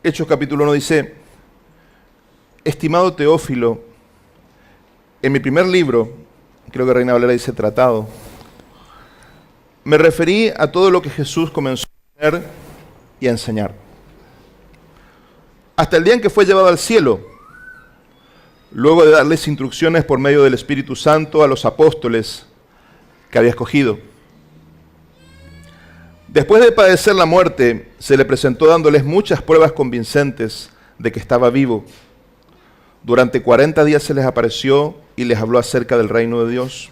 Hechos capítulo 1 dice: estimado Teófilo, en mi primer libro, creo que Reina Valera dice tratado, me referí a todo lo que Jesús comenzó a hacer y a enseñar, hasta el día en que fue llevado al cielo, luego de darles instrucciones por medio del Espíritu Santo a los apóstoles que había escogido. Después de padecer la muerte, se le presentó dándoles muchas pruebas convincentes de que estaba vivo. Durante 40 días se les apareció y les habló acerca del reino de Dios.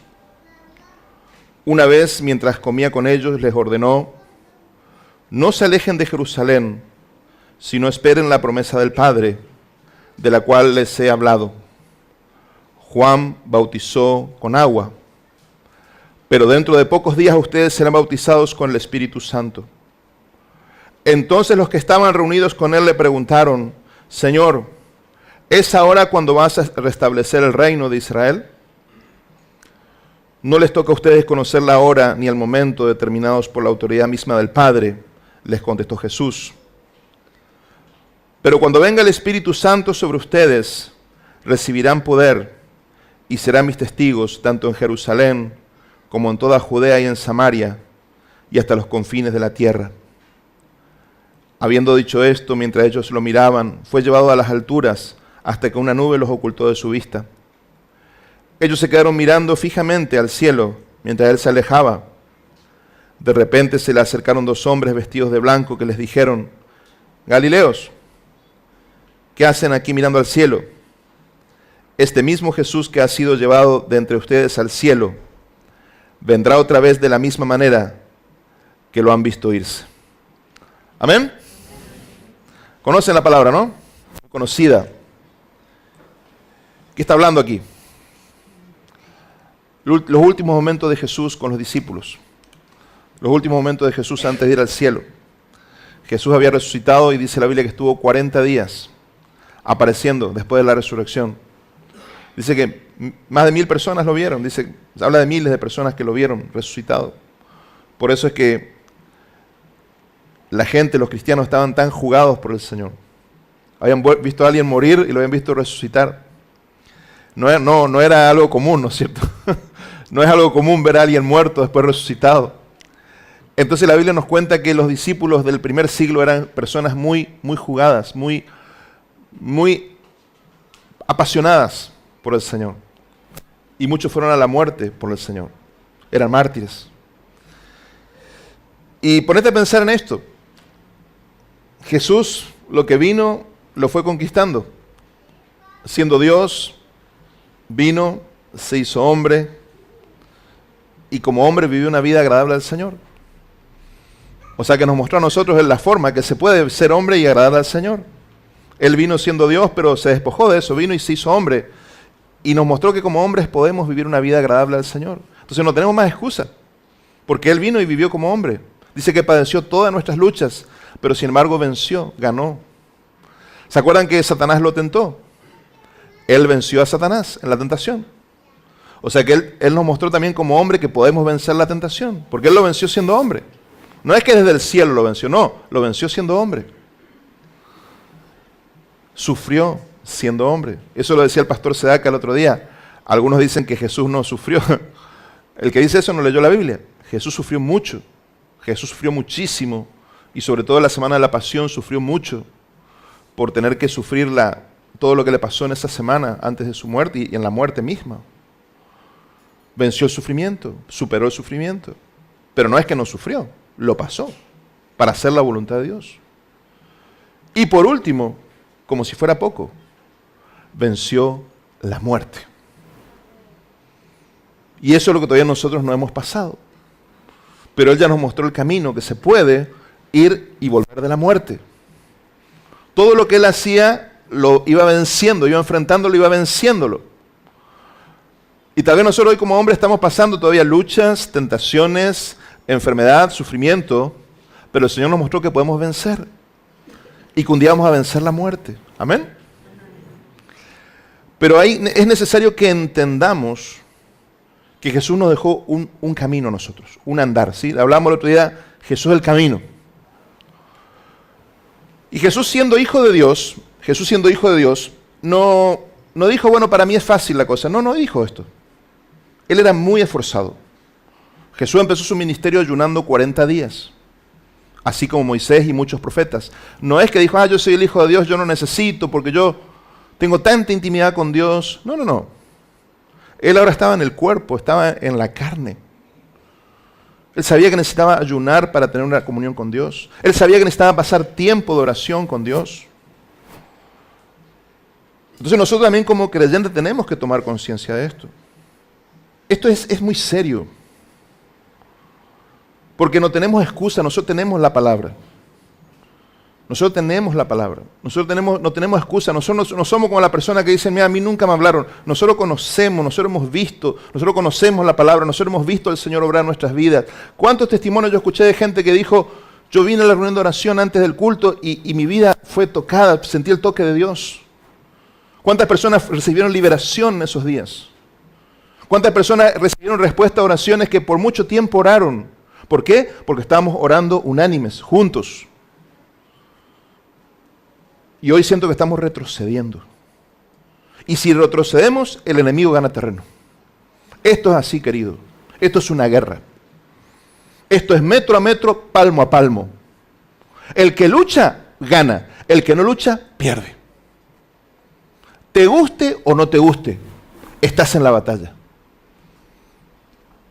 Una vez, mientras comía con ellos, les ordenó: no se alejen de Jerusalén, sino esperen la promesa del Padre, de la cual les he hablado. Juan bautizó con agua, pero dentro de pocos días ustedes serán bautizados con el Espíritu Santo. Entonces los que estaban reunidos con él le preguntaron: Señor, ¿es ahora cuando vas a restablecer el reino de Israel? No les toca a ustedes conocer la hora ni el momento determinados por la autoridad misma del Padre, les contestó Jesús. Pero cuando venga el Espíritu Santo sobre ustedes, recibirán poder y serán mis testigos tanto en Jerusalén como en toda Judea y en Samaria y hasta los confines de la tierra. Habiendo dicho esto, mientras ellos lo miraban, fue llevado a las alturas hasta que una nube los ocultó de su vista. Ellos se quedaron mirando fijamente al cielo mientras él se alejaba. De repente se le acercaron dos hombres vestidos de blanco que les dijeron: Galileos, ¿qué hacen aquí mirando al cielo? Este mismo Jesús que ha sido llevado de entre ustedes al cielo, vendrá otra vez de la misma manera que lo han visto irse. ¿Amén? Conocen la palabra, ¿no? Conocida. ¿Qué está hablando aquí? Los últimos momentos de Jesús con los discípulos. Los últimos momentos de Jesús antes de ir al cielo. Jesús había resucitado y dice la Biblia que estuvo 40 días apareciendo después de la resurrección. Dice que más de 1000 personas lo vieron. Habla de miles de personas que lo vieron resucitado. Por eso es que la gente, los cristianos, estaban tan jugados por el Señor. Habían visto a alguien morir y lo habían visto resucitar. No era algo común, ¿no es cierto? No es algo común ver a alguien muerto después resucitado. Entonces la Biblia nos cuenta que los discípulos del primer siglo eran personas muy jugadas, muy apasionadas por el Señor. Y muchos fueron a la muerte por el Señor. Eran mártires. Y ponete a pensar en esto. Jesús, lo que vino, lo fue conquistando. Siendo Dios, vino, se hizo hombre, y como hombre vivió una vida agradable al Señor. O sea que nos mostró a nosotros en la forma que se puede ser hombre y agradar al Señor. Él vino siendo Dios, pero se despojó de eso, vino y se hizo hombre. Y nos mostró que como hombres podemos vivir una vida agradable al Señor. Entonces no tenemos más excusa, porque Él vino y vivió como hombre. Dice que padeció todas nuestras luchas, pero sin embargo venció, ganó. ¿Se acuerdan que Satanás lo tentó? Él venció a Satanás en la tentación. O sea que Él nos mostró también como hombre que podemos vencer la tentación, porque Él lo venció siendo hombre. No es que desde el cielo lo venció, no, lo venció siendo hombre. Sufrió siendo hombre. Eso lo decía el pastor Sedaca el otro día. Algunos dicen que Jesús no sufrió. El que dice eso no leyó la Biblia. Jesús sufrió mucho. Jesús sufrió muchísimo. Y sobre todo en la semana de la pasión sufrió mucho por tener que sufrir todo lo que le pasó en esa semana antes de su muerte y en la muerte misma. Venció el sufrimiento, superó el sufrimiento. Pero no es que no sufrió, lo pasó para hacer la voluntad de Dios. Y por último, como si fuera poco, venció la muerte. Y eso es lo que todavía nosotros no hemos pasado. Pero Él ya nos mostró el camino que se puede ir y volver de la muerte. Todo lo que Él hacía lo iba venciendo, iba enfrentándolo, iba venciéndolo. Y tal vez nosotros hoy como hombres estamos pasando todavía luchas, tentaciones, enfermedad, sufrimiento, pero el Señor nos mostró que podemos vencer y que un día vamos a vencer la muerte. ¿Amén? Pero ahí es necesario que entendamos que Jesús nos dejó un camino a nosotros, un andar, ¿sí? Hablamos el otro día, Jesús es el camino. Y Jesús siendo hijo de Dios, no dijo, bueno, para mí es fácil la cosa. No dijo esto. Él era muy esforzado. Jesús empezó su ministerio ayunando 40 días, así como Moisés y muchos profetas. No es que dijo, yo soy el hijo de Dios, yo no necesito, porque yo tengo tanta intimidad con Dios. No. Él ahora estaba en el cuerpo, estaba en la carne. Él sabía que necesitaba ayunar para tener una comunión con Dios. Él sabía que necesitaba pasar tiempo de oración con Dios. Entonces nosotros también como creyentes tenemos que tomar conciencia de esto. Esto es muy serio. Porque no tenemos excusa, nosotros tenemos la palabra. Nosotros tenemos la palabra. Nosotros no tenemos excusa. Nosotros no somos como la persona que dice, mira, a mí nunca me hablaron. Nosotros conocemos, nosotros hemos visto, nosotros conocemos la palabra, nosotros hemos visto al Señor obrar en nuestras vidas. ¿Cuántos testimonios yo escuché de gente que dijo, yo vine a la reunión de oración antes del culto y mi vida fue tocada, sentí el toque de Dios? ¿Cuántas personas recibieron liberación en esos días? ¿Cuántas personas recibieron respuesta a oraciones que por mucho tiempo oraron? ¿Por qué? Porque estábamos orando unánimes, juntos. Y hoy siento que estamos retrocediendo. Y si retrocedemos, el enemigo gana terreno. Esto es así, querido. Esto es una guerra. Esto es metro a metro, palmo a palmo. El que lucha, gana. El que no lucha, pierde. Te guste o no te guste, estás en la batalla.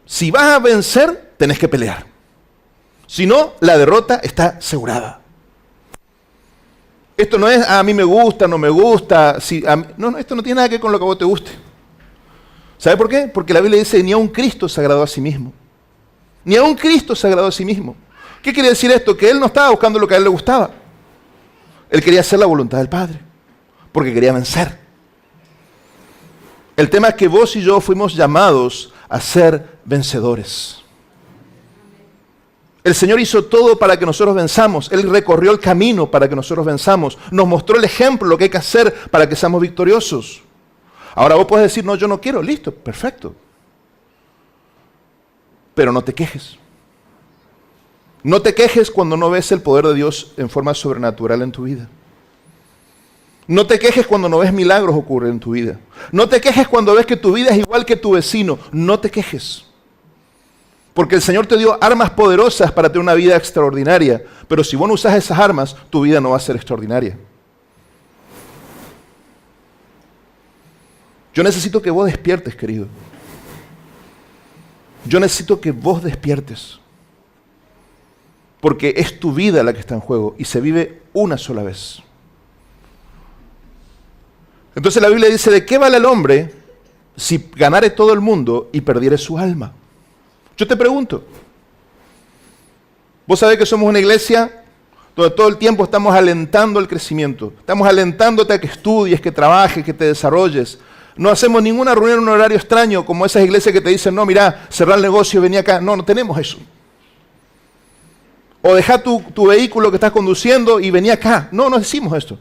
Si vas a vencer, tenés que pelear. Si no, la derrota está asegurada. Esto no es, a mí me gusta, no me gusta. No, esto no tiene nada que ver con lo que a vos te guste. ¿Sabe por qué? Porque la Biblia dice, ni a un Cristo se agradó a sí mismo. Ni a un Cristo se agradó a sí mismo. ¿Qué quiere decir esto? Que Él no estaba buscando lo que a Él le gustaba. Él quería hacer la voluntad del Padre, porque quería vencer. El tema es que vos y yo fuimos llamados a ser vencedores. El Señor hizo todo para que nosotros venzamos. Él recorrió el camino para que nosotros venzamos. Nos mostró el ejemplo, lo que hay que hacer para que seamos victoriosos. Ahora vos podés decir, no, yo no quiero. Listo, perfecto. Pero no te quejes. No te quejes cuando no ves el poder de Dios en forma sobrenatural en tu vida. No te quejes cuando no ves milagros ocurrir en tu vida. No te quejes cuando ves que tu vida es igual que tu vecino. No te quejes. Porque el Señor te dio armas poderosas para tener una vida extraordinaria. Pero si vos no usas esas armas, tu vida no va a ser extraordinaria. Yo necesito que vos despiertes, querido. Yo necesito que vos despiertes. Porque es tu vida la que está en juego y se vive una sola vez. Entonces la Biblia dice, ¿de qué vale el hombre si ganare todo el mundo y perdiere su alma? Yo te pregunto, vos sabés que somos una iglesia donde todo el tiempo estamos alentando el crecimiento, estamos alentándote a que estudies, que trabajes, que te desarrolles. No hacemos ninguna reunión en un horario extraño como esas iglesias que te dicen, no, mira, cerrar el negocio, vení acá. No tenemos eso. O deja tu vehículo que estás conduciendo y vení acá. No decimos esto.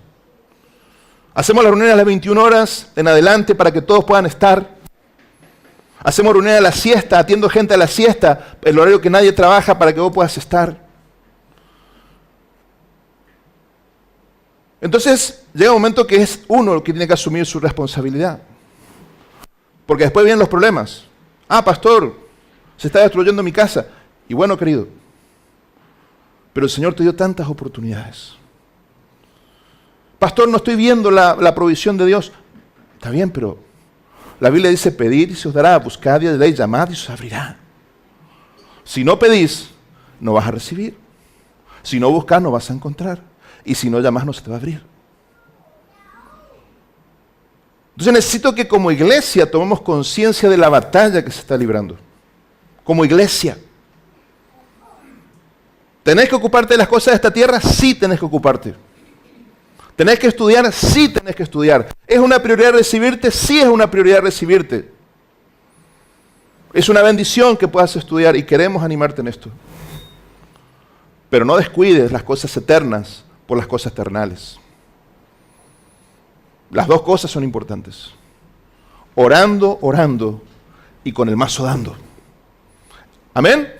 Hacemos las reuniones a las 21 horas en adelante para que todos puedan estar. Hacemos reuniones a la siesta, atiendo gente a la siesta, el horario que nadie trabaja para que vos puedas estar. Entonces, llega un momento que es uno el que tiene que asumir su responsabilidad. Porque después vienen los problemas. Pastor, se está destruyendo mi casa. Y bueno, querido, pero el Señor te dio tantas oportunidades. Pastor, no estoy viendo la provisión de Dios. Está bien, pero la Biblia dice, pedid y se os dará, buscad y hallaréis, llamad y se os abrirá. Si no pedís, no vas a recibir. Si no buscas, no vas a encontrar. Y si no llamas, no se te va a abrir. Entonces necesito que como iglesia tomemos conciencia de la batalla que se está librando. Como iglesia. ¿Tenés que ocuparte de las cosas de esta tierra? Sí tenés que ocuparte. ¿Tenés que estudiar? Sí tenés que estudiar. ¿Es una prioridad recibirte? Sí es una prioridad recibirte. Es una bendición que puedas estudiar y queremos animarte en esto. Pero no descuides las cosas eternas por las cosas terrenales. Las dos cosas son importantes. Orando y con el mazo dando. ¿Amén?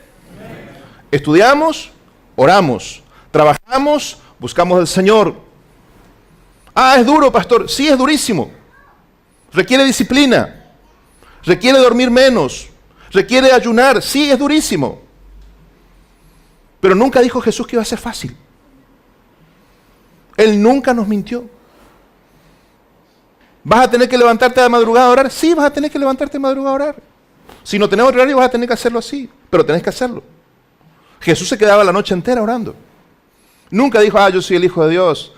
Estudiamos, oramos. Trabajamos, buscamos al Señor. Ah, es duro, pastor. Sí, es durísimo. Requiere disciplina. Requiere dormir menos. Requiere ayunar. Sí, es durísimo. Pero nunca dijo Jesús que iba a ser fácil. Él nunca nos mintió. ¿Vas a tener que levantarte de madrugada a orar? Sí, vas a tener que levantarte de madrugada a orar. Si no tenemos horario, vas a tener que hacerlo así. Pero tenés que hacerlo. Jesús se quedaba la noche entera orando. Nunca dijo, yo soy el Hijo de Dios,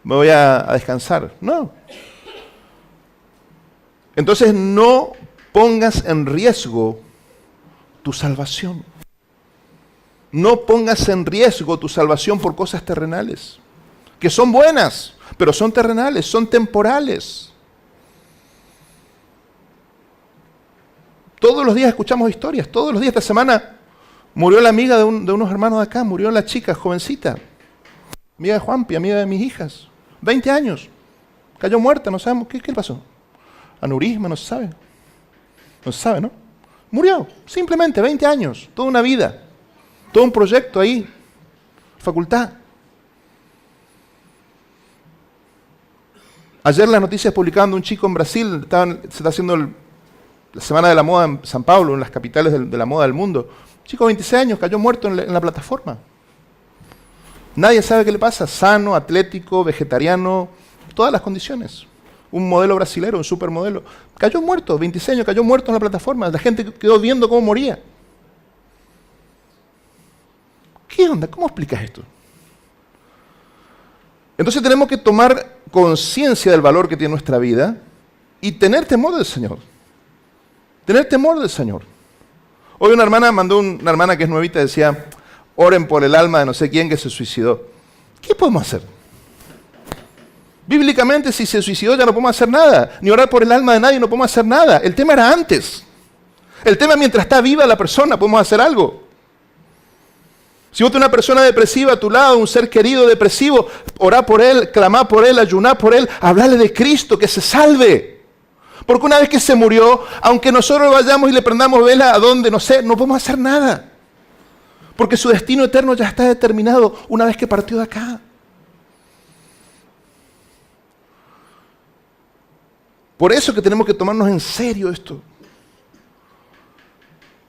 me voy a descansar. No. Entonces no pongas en riesgo tu salvación. No pongas en riesgo tu salvación por cosas terrenales, que son buenas, pero son terrenales, son temporales. Todos los días escuchamos historias, todos los días. Esta semana murió la amiga de unos hermanos de acá, murió la chica, jovencita, amiga de Juanpi, amiga de mis hijas, 20 años, cayó muerta, no sabemos, ¿qué le pasó? Aneurisma, no se sabe. No se sabe, ¿no? Murió, simplemente, 20 años, toda una vida, todo un proyecto ahí, facultad. Ayer las noticias publicaban de un chico en Brasil, se está haciendo la Semana de la Moda en San Pablo, en las capitales de la moda del mundo. Un chico de 26 años cayó muerto en la plataforma. Nadie sabe qué le pasa, sano, atlético, vegetariano, todas las condiciones. Un modelo brasilero, un supermodelo. Cayó muerto, 26 años, cayó muerto en la plataforma. La gente quedó viendo cómo moría. ¿Qué onda? ¿Cómo explicas esto? Entonces tenemos que tomar conciencia del valor que tiene nuestra vida y tener temor del Señor. Tener temor del Señor. Hoy una hermana que es nuevita, decía, oren por el alma de no sé quién que se suicidó. ¿Qué podemos hacer? Bíblicamente, si se suicidó ya no podemos hacer nada. Ni orar por el alma de nadie, no podemos hacer nada. El tema era antes. El tema mientras está viva la persona, podemos hacer algo. Si vos tenés una persona depresiva a tu lado, un ser querido depresivo, orá por él, clamá por él, ayuná por él, hablale de Cristo, que se salve. Porque una vez que se murió, aunque nosotros vayamos y le prendamos vela a donde, no sé, no podemos hacer nada. Porque su destino eterno ya está determinado una vez que partió de acá. Por eso que tenemos que tomarnos en serio esto.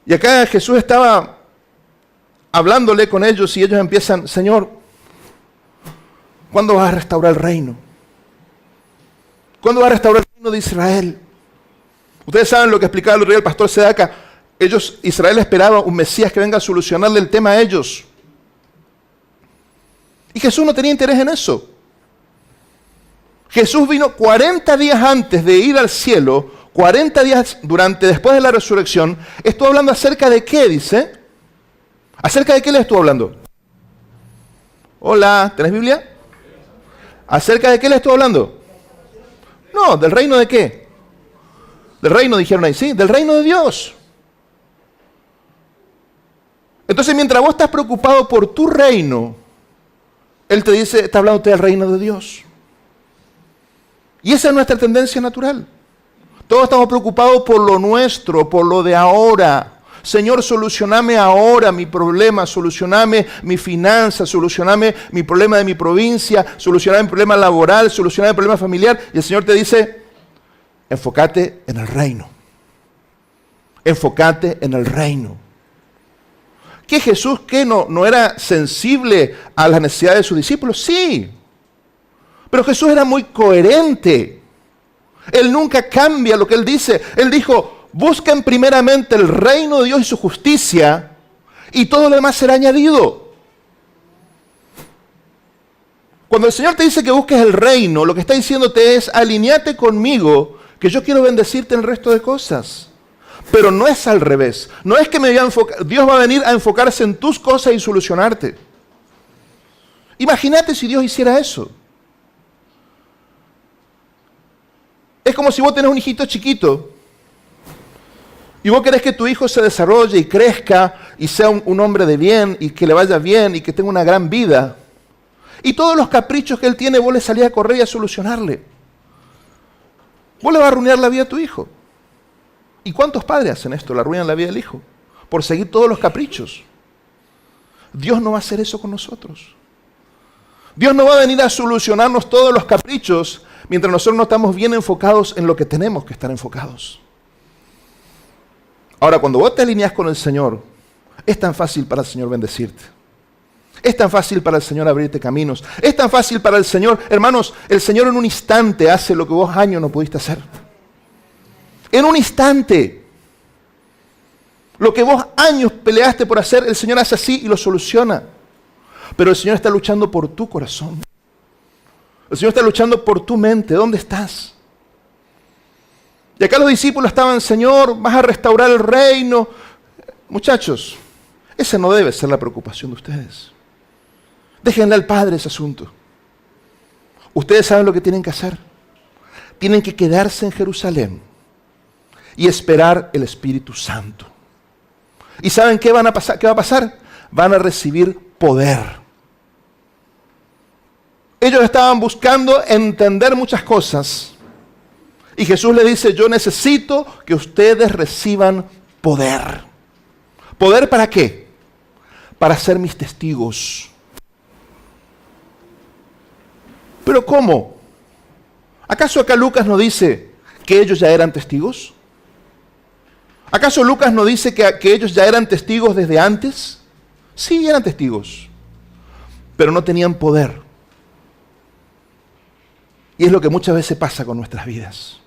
Y acá Jesús estaba hablándole con ellos y ellos empiezan, Señor, ¿cuándo vas a restaurar el reino? ¿Cuándo vas a restaurar el reino de Israel? Ustedes saben lo que explicaba el rey el pastor Sedaka. Israel esperaba un Mesías que venga a solucionarle el tema a ellos. Y Jesús no tenía interés en eso. Jesús vino 40 días antes de ir al cielo, 40 días después de la resurrección. Estuvo hablando acerca de qué, dice. ¿Acerca de qué le estuvo hablando? Hola, ¿tenés Biblia? ¿Acerca de qué le estuvo hablando? No, ¿del reino de qué? Del reino, dijeron ahí, sí, del reino de Dios. Entonces, mientras vos estás preocupado por tu reino, Él te dice, está hablando usted del reino de Dios. Y esa es nuestra tendencia natural. Todos estamos preocupados por lo nuestro, por lo de ahora. Señor, solucioname ahora mi problema, solucioname mi finanza, solucioname mi problema de mi provincia, solucioname mi problema laboral, solucioname mi problema familiar. Y el Señor te dice, enfócate en el reino. Enfócate en el reino. ¿Que Jesús no era sensible a las necesidades de sus discípulos? Sí. Pero Jesús era muy coherente. Él nunca cambia lo que Él dice. Él dijo, busquen primeramente el reino de Dios y su justicia, y todo lo demás será añadido. Cuando el Señor te dice que busques el reino, lo que está diciéndote es, alineate conmigo, que yo quiero bendecirte en el resto de cosas. Pero no es al revés. No es que Dios va a venir a enfocarse en tus cosas y solucionarte. Imagínate si Dios hiciera eso. Es como si vos tenés un hijito chiquito y vos querés que tu hijo se desarrolle y crezca y sea un hombre de bien y que le vaya bien y que tenga una gran vida. Y todos los caprichos que él tiene, vos le salís a correr y a solucionarle. Vos le vas a arruinar la vida a tu hijo. ¿Y cuántos padres hacen esto? Le arruinan la vida del hijo por seguir todos los caprichos. Dios no va a hacer eso con nosotros. Dios no va a venir a solucionarnos todos los caprichos mientras nosotros no estamos bien enfocados en lo que tenemos que estar enfocados. Ahora, cuando vos te alineas con el Señor, es tan fácil para el Señor bendecirte. Es tan fácil para el Señor abrirte caminos. Es tan fácil para el Señor. Hermanos, el Señor en un instante hace lo que vos años no pudiste hacer. En un instante. Lo que vos años peleaste por hacer, el Señor hace así y lo soluciona. Pero el Señor está luchando por tu corazón. El Señor está luchando por tu mente. ¿Dónde estás? Y acá los discípulos estaban, Señor, vas a restaurar el reino. Muchachos, esa no debe ser la preocupación de ustedes. Déjenle al Padre ese asunto. Ustedes saben lo que tienen que hacer. Tienen que quedarse en Jerusalén y esperar el Espíritu Santo. ¿Y saben qué van a pasar? ¿Qué va a pasar? Van a recibir poder. Ellos estaban buscando entender muchas cosas. Y Jesús le dice, yo necesito que ustedes reciban poder. ¿Poder para qué? Para ser mis testigos. ¿Pero cómo? ¿Acaso acá Lucas no dice que ellos ya eran testigos? ¿Acaso Lucas no dice que ellos ya eran testigos desde antes? Sí, eran testigos, pero no tenían poder. Y es lo que muchas veces pasa con nuestras vidas.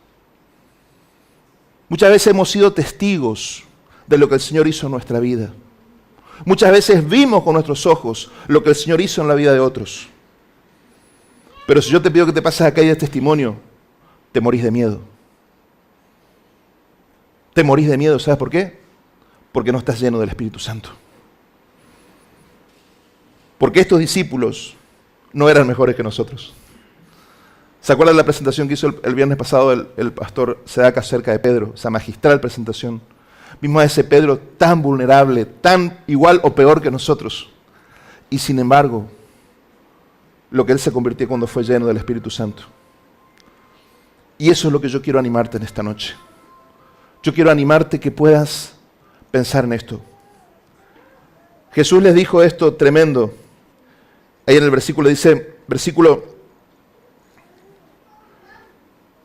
Muchas veces hemos sido testigos de lo que el Señor hizo en nuestra vida. Muchas veces vimos con nuestros ojos lo que el Señor hizo en la vida de otros. Pero si yo te pido que te pases acá y des testimonio, te morís de miedo. Te morís de miedo, ¿sabes por qué? Porque no estás lleno del Espíritu Santo. Porque estos discípulos no eran mejores que nosotros. ¿Se acuerdan de la presentación que hizo el viernes pasado el pastor Sedaca acerca de Pedro? Esa magistral presentación. Vimos a ese Pedro tan vulnerable, tan igual o peor que nosotros. Y sin embargo, lo que él se convirtió cuando fue lleno del Espíritu Santo. Y eso es lo que yo quiero animarte en esta noche. Yo quiero animarte que puedas pensar en esto. Jesús les dijo esto tremendo. Ahí en el versículo dice, en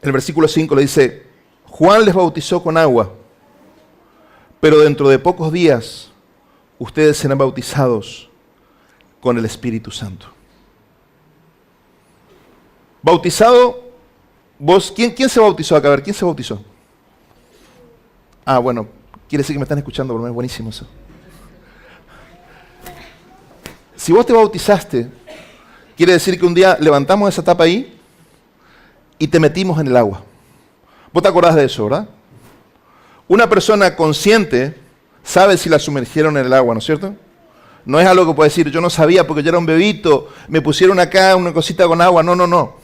el versículo 5 le dice, Juan les bautizó con agua, pero dentro de pocos días ustedes serán bautizados con el Espíritu Santo. Bautizado, vos, ¿quién se bautizó acá? A ver, ¿quién se bautizó? Ah, bueno, quiere decir que me están escuchando, pero es buenísimo eso. Si vos te bautizaste, quiere decir que un día levantamos esa tapa ahí y te metimos en el agua. Vos te acordás de eso, ¿verdad? Una persona consciente sabe si la sumergieron en el agua, ¿no es cierto? No es algo que puede decir, yo no sabía porque yo era un bebito, me pusieron acá una cosita con agua. No.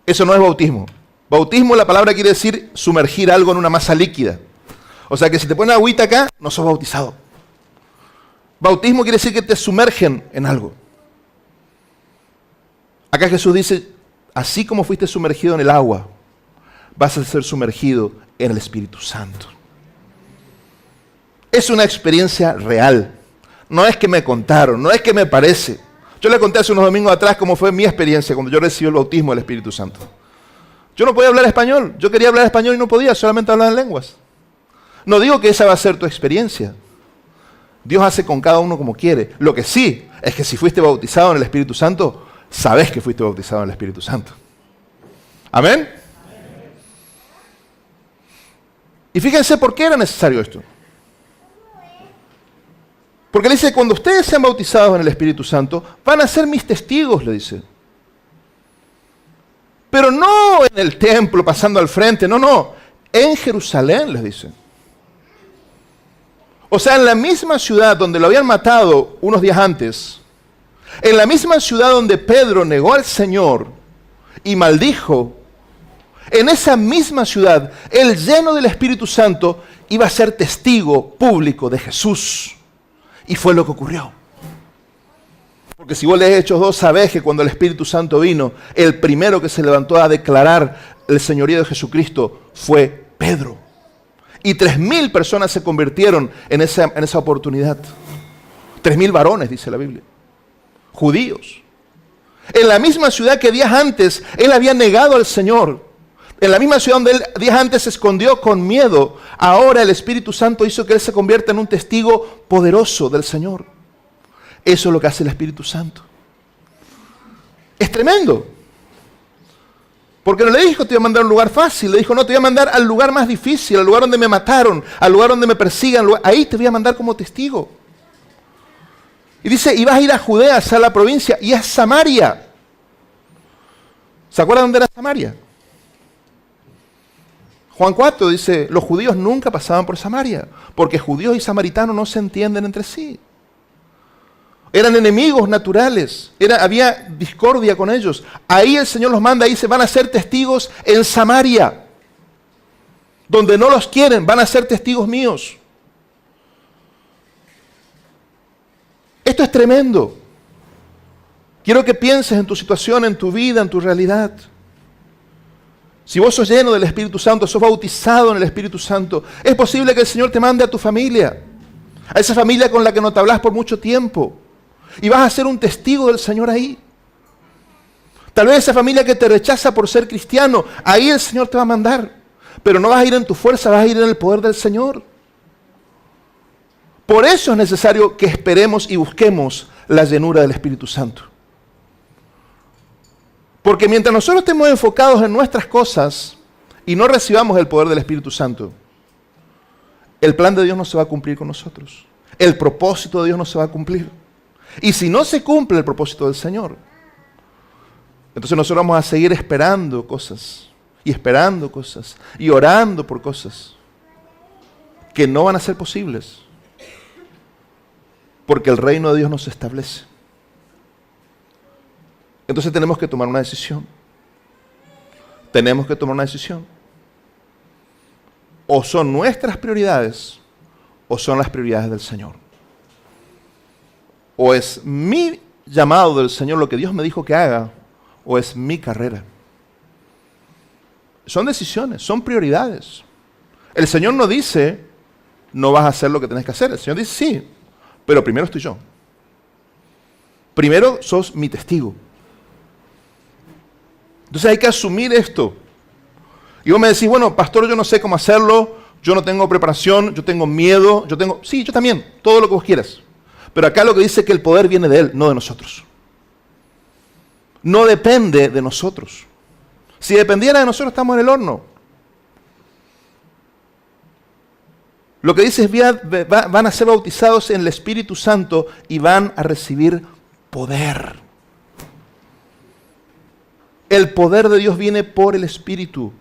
Eso no es bautismo. Bautismo, la palabra quiere decir sumergir algo en una masa líquida. O sea que si te ponen agüita acá, no sos bautizado. Bautismo quiere decir que te sumergen en algo. Acá Jesús dice, así como fuiste sumergido en el agua, vas a ser sumergido en el Espíritu Santo. Es una experiencia real. No es que me contaron, no es que me parece. Yo le conté hace unos domingos atrás cómo fue mi experiencia cuando yo recibí el bautismo del Espíritu Santo. Yo no podía hablar español. Yo quería hablar español y no podía, solamente hablar en lenguas. No digo que esa va a ser tu experiencia. Dios hace con cada uno como quiere. Lo que sí es que si fuiste bautizado en el Espíritu Santo, sabes que fuiste bautizado en el Espíritu Santo. ¿Amén? Y fíjense por qué era necesario esto. Porque le dice, cuando ustedes sean bautizados en el Espíritu Santo, van a ser mis testigos, le dice. Pero no en el templo pasando al frente, no. En Jerusalén, les dice. O sea, en la misma ciudad donde lo habían matado unos días antes, en la misma ciudad donde Pedro negó al Señor y maldijo, en esa misma ciudad, él lleno del Espíritu Santo iba a ser testigo público de Jesús. Y fue lo que ocurrió. Porque si vos lees Hechos 2, sabés que cuando el Espíritu Santo vino, el primero que se levantó a declarar el señorío de Jesucristo fue Pedro. Y 3,000 personas se convirtieron en esa oportunidad. 3,000 varones, dice la Biblia. Judíos. En la misma ciudad que días antes él había negado al Señor, en la misma ciudad donde él días antes se escondió con miedo, ahora el Espíritu Santo hizo que él se convierta en un testigo poderoso del Señor. Eso es lo que hace el Espíritu Santo. Es tremendo. Porque no le dijo te voy a mandar a un lugar fácil, le dijo no, te voy a mandar al lugar más difícil, al lugar donde me mataron, al lugar donde me persigan, ahí te voy a mandar como testigo. Y dice, y vas a ir a Judea, a la provincia, y a Samaria. ¿Se acuerdan dónde era Samaria? Juan 4 dice, los judíos nunca pasaban por Samaria, porque judíos y samaritanos no se entienden entre sí. Eran enemigos naturales, había discordia con ellos. Ahí el Señor los manda, ahí se van a ser testigos en Samaria. Donde no los quieren, van a ser testigos míos. Esto es tremendo. Quiero que pienses en tu situación, en tu vida, en tu realidad. Si vos sos lleno del Espíritu Santo, sos bautizado en el Espíritu Santo, es posible que el Señor te mande a tu familia, a esa familia con la que no te hablas por mucho tiempo, y vas a ser un testigo del Señor ahí. Tal vez esa familia que te rechaza por ser cristiano, ahí el Señor te va a mandar, pero no vas a ir en tu fuerza, vas a ir en el poder del Señor. Por eso es necesario que esperemos y busquemos la llenura del Espíritu Santo. Porque mientras nosotros estemos enfocados en nuestras cosas y no recibamos el poder del Espíritu Santo, el plan de Dios no se va a cumplir con nosotros. El propósito de Dios no se va a cumplir. Y si no se cumple el propósito del Señor, entonces nosotros vamos a seguir esperando cosas y orando por cosas que no van a ser posibles. Porque el reino de Dios no se establece. Entonces tenemos que tomar una decisión. Tenemos que tomar una decisión. O son nuestras prioridades, o son las prioridades del Señor. O es mi llamado del Señor, lo que Dios me dijo que haga, o es mi carrera. Son decisiones, son prioridades. El Señor no dice, no vas a hacer lo que tenés que hacer. El Señor dice, sí, pero primero estoy yo. Primero sos mi testigo. Entonces hay que asumir esto. Y vos me decís, bueno, pastor, yo no sé cómo hacerlo, yo no tengo preparación, yo tengo miedo, sí, yo también, todo lo que vos quieras. Pero acá lo que dice es que el poder viene de Él, no de nosotros. No depende de nosotros. Si dependiera de nosotros, estamos en el horno. Lo que dice es, van a ser bautizados en el Espíritu Santo y van a recibir poder. El poder de Dios viene por el Espíritu.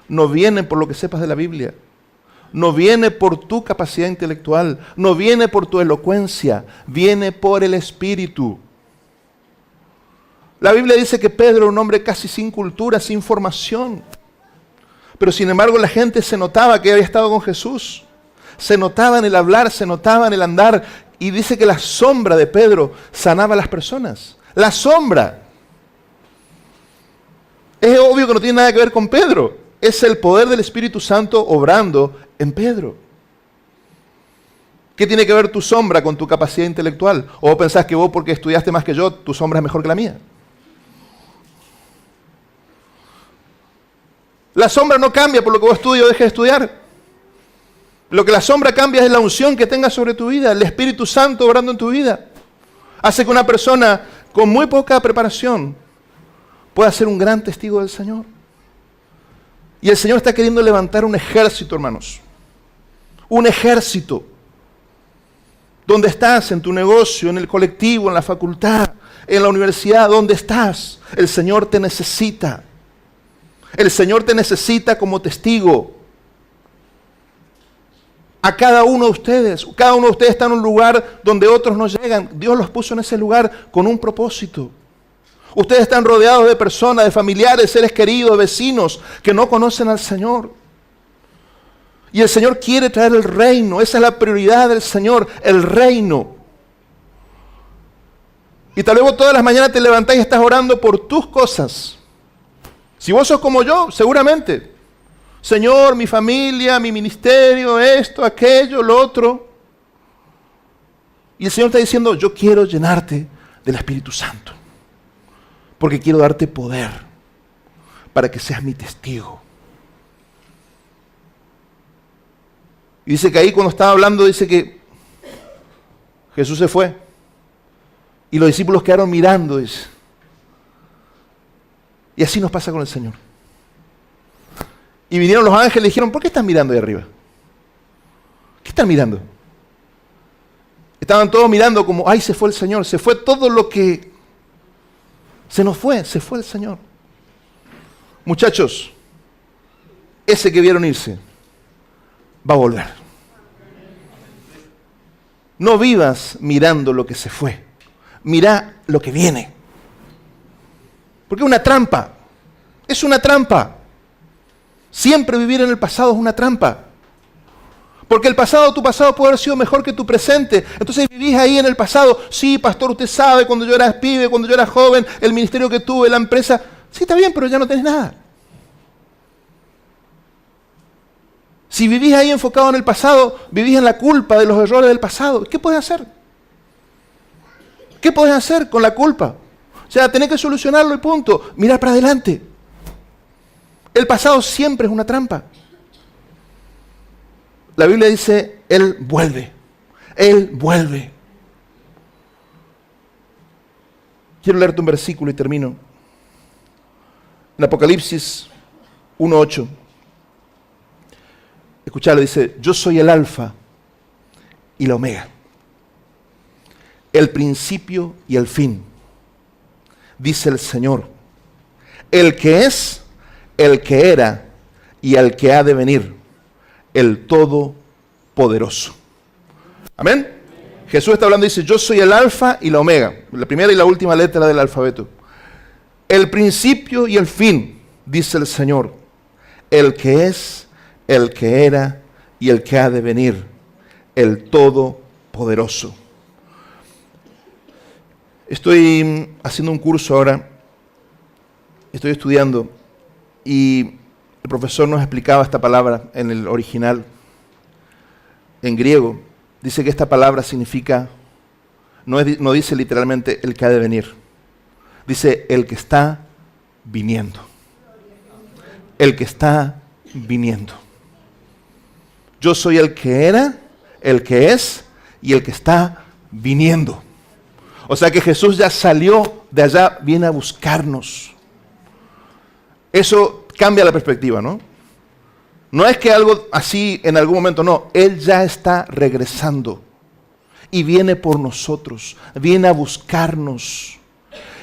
No viene por lo que sepas de la Biblia. No viene por tu capacidad intelectual. No viene por tu elocuencia. Viene por el Espíritu. La Biblia dice que Pedro era un hombre casi sin cultura, sin formación. Pero sin embargo la gente se notaba que había estado con Jesús. Se notaba en el hablar, se notaba en el andar. Y dice que la sombra de Pedro sanaba a las personas. La sombra. Es obvio que no tiene nada que ver con Pedro. Es el poder del Espíritu Santo obrando en Pedro. ¿Qué tiene que ver tu sombra con tu capacidad intelectual? ¿O pensás que vos, porque estudiaste más que yo, tu sombra es mejor que la mía? La sombra no cambia por lo que vos estudies o dejes de estudiar. Lo que la sombra cambia es la unción que tengas sobre tu vida, el Espíritu Santo obrando en tu vida. Hace que una persona con muy poca preparación pueda ser un gran testigo del Señor. Y el Señor está queriendo levantar un ejército, hermanos. Un ejército. ¿Dónde estás? En tu negocio, en el colectivo, en la facultad, en la universidad. ¿Dónde estás? El Señor te necesita. El Señor te necesita como testigo. A cada uno de ustedes está en un lugar donde otros no llegan. Dios los puso en ese lugar con un propósito. Ustedes están rodeados de personas, de familiares, seres queridos, vecinos que no conocen al Señor. Y el Señor quiere traer el reino. Esa es la prioridad del Señor, el reino. Y tal vez vos todas las mañanas te levantás y estás orando por tus cosas. Si vos sos como yo, seguramente. Señor, mi familia, mi ministerio, esto, aquello, lo otro. Y el Señor está diciendo, yo quiero llenarte del Espíritu Santo. porque quiero darte poder para que seas mi testigo. Y dice que ahí cuando estaba hablando, dice que Jesús se fue y los discípulos quedaron mirando, dice. Y así nos pasa con el Señor. Y vinieron los ángeles y dijeron, ¿por qué están mirando ahí arriba? ¿Qué están mirando? Estaban todos mirando como, ay, se fue el Señor, se fue todo lo que se nos fue, se fue el Señor. Muchachos, ese que vieron irse va a volver. No vivas mirando lo que se fue, mira lo que viene. Porque es una trampa, es una trampa. Siempre vivir en el pasado es una trampa. Porque el pasado, tu pasado puede haber sido mejor que tu presente. Entonces vivís ahí en el pasado. Sí, pastor, usted sabe, cuando yo era pibe, cuando yo era joven, el ministerio que tuve, la empresa. Sí, está bien, pero ya no tenés nada. Si vivís ahí enfocado en el pasado, vivís en la culpa de los errores del pasado. ¿Qué podés hacer? ¿Qué podés hacer con la culpa? O sea, tenés que solucionarlo y punto. Mirar para adelante. El pasado siempre es una trampa. La Biblia dice, Él vuelve. Él vuelve. Quiero leerte un versículo y termino. En Apocalipsis 1:8. Escuchalo, dice, yo soy el alfa y la omega. El principio y el fin. Dice el Señor. El que es, el que era y el que ha de venir. El Todopoderoso. Amén. Jesús está hablando y dice, yo soy el alfa y la omega, la primera y la última letra del alfabeto. El principio y el fin, dice el Señor, el que es, el que era y el que ha de venir, el Todopoderoso. Estoy haciendo un curso ahora, estoy estudiando y el profesor nos explicaba esta palabra en el original, en griego. Dice que esta palabra significa, no dice literalmente el que ha de venir. Dice el que está viniendo. El que está viniendo. Yo soy el que era, el que es y el que está viniendo. O sea que Jesús ya salió de allá, viene a buscarnos. Eso cambia la perspectiva, ¿no? No es que algo así en algún momento, no. Él ya está regresando y viene por nosotros, viene a buscarnos.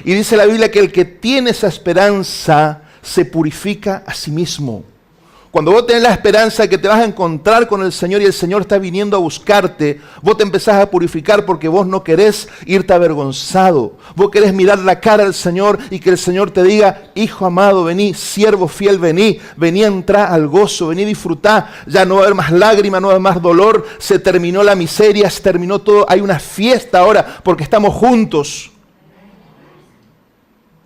Y dice la Biblia que el que tiene esa esperanza se purifica a sí mismo. Cuando vos tenés la esperanza de que te vas a encontrar con el Señor y el Señor está viniendo a buscarte, vos te empezás a purificar porque vos no querés irte avergonzado. Vos querés mirar la cara al Señor y que el Señor te diga, hijo amado, vení, siervo fiel, vení a entrar al gozo, vení a disfrutar. Ya no va a haber más lágrimas, no va a haber más dolor, se terminó la miseria, se terminó todo. Hay una fiesta ahora porque estamos juntos.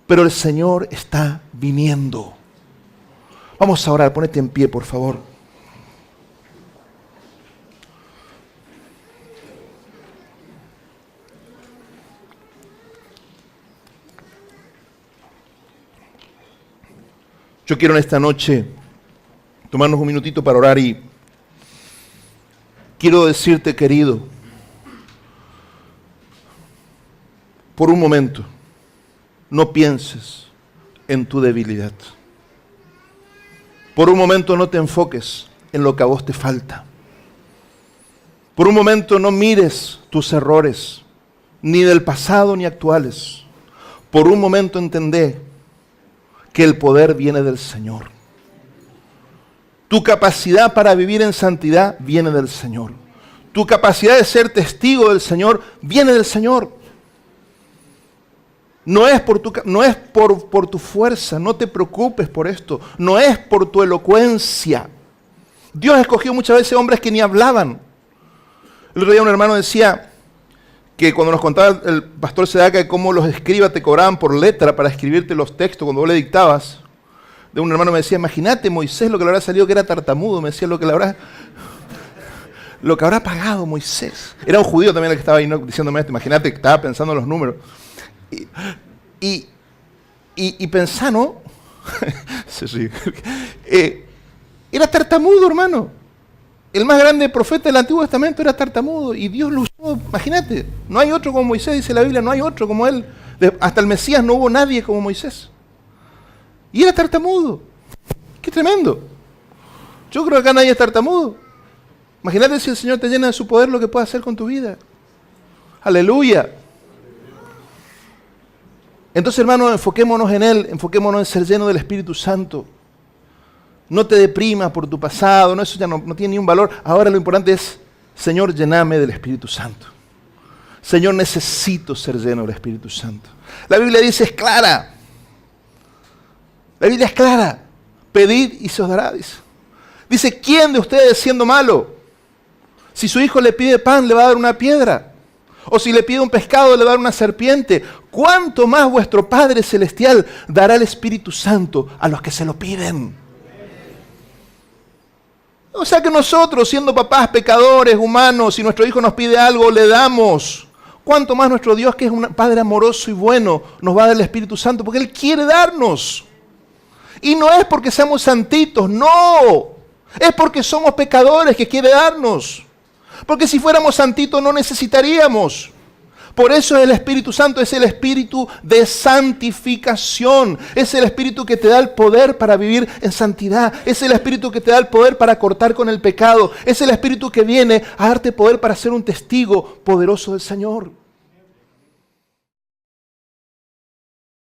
Pero el Señor está viniendo. Vamos a orar, ponete en pie, por favor. Yo quiero en esta noche tomarnos un minutito para orar y quiero decirte, querido, por un momento, no pienses en tu debilidad. Por un momento no te enfoques en lo que a vos te falta. Por un momento no mires tus errores, ni del pasado ni actuales. Por un momento entendé que el poder viene del Señor. Tu capacidad para vivir en santidad viene del Señor. Tu capacidad de ser testigo del Señor viene del Señor. No es por tu fuerza, no te preocupes por esto. No es por tu elocuencia. Dios escogió muchas veces hombres que ni hablaban. El otro día un hermano decía que cuando nos contaba el pastor Sedaca de cómo los escribas te cobraban por letra para escribirte los textos cuando vos le dictabas, de un hermano me decía, imagínate Moisés lo que le habrá salido que era tartamudo, me decía lo que habrá pagado Moisés. Era un judío también el que estaba ahí, ¿no?, diciéndome esto, imagínate que estaba pensando en los números. Y Y pensá, ¿no? Sí, sí. Era tartamudo, hermano. El más grande profeta del Antiguo Testamento era tartamudo y Dios lo usó, imagínate, no hay otro como Moisés, dice la Biblia, no hay otro como él. Hasta el Mesías no hubo nadie como Moisés. Y era tartamudo. ¡Qué tremendo! Yo creo que acá nadie es tartamudo. Imagínate si el Señor te llena de su poder, lo que puede hacer con tu vida. ¡Aleluya! Entonces, hermano, enfoquémonos en Él, enfoquémonos en ser llenos del Espíritu Santo. No te deprimas por tu pasado, no, eso ya no tiene ni un valor. Ahora lo importante es, Señor, llename del Espíritu Santo. Señor, necesito ser lleno del Espíritu Santo. La Biblia dice, es clara. La Biblia es clara. Pedid y se os dará, dice. Dice, ¿quién de ustedes siendo malo? Si su hijo le pide pan, le va a dar una piedra. O si le pide un pescado, le va a dar una serpiente. ¿Cuánto más vuestro Padre Celestial dará el Espíritu Santo a los que se lo piden? O sea que nosotros, siendo papás pecadores, humanos, si nuestro hijo nos pide algo, le damos. ¿Cuánto más nuestro Dios, que es un Padre amoroso y bueno, nos va a dar el Espíritu Santo? Porque Él quiere darnos. Y no es porque seamos santitos, no. Es porque somos pecadores que quiere darnos. Porque si fuéramos santitos no necesitaríamos. Por eso el Espíritu Santo es el Espíritu de santificación. Es el Espíritu que te da el poder para vivir en santidad. Es el Espíritu que te da el poder para cortar con el pecado. Es el Espíritu que viene a darte poder para ser un testigo poderoso del Señor.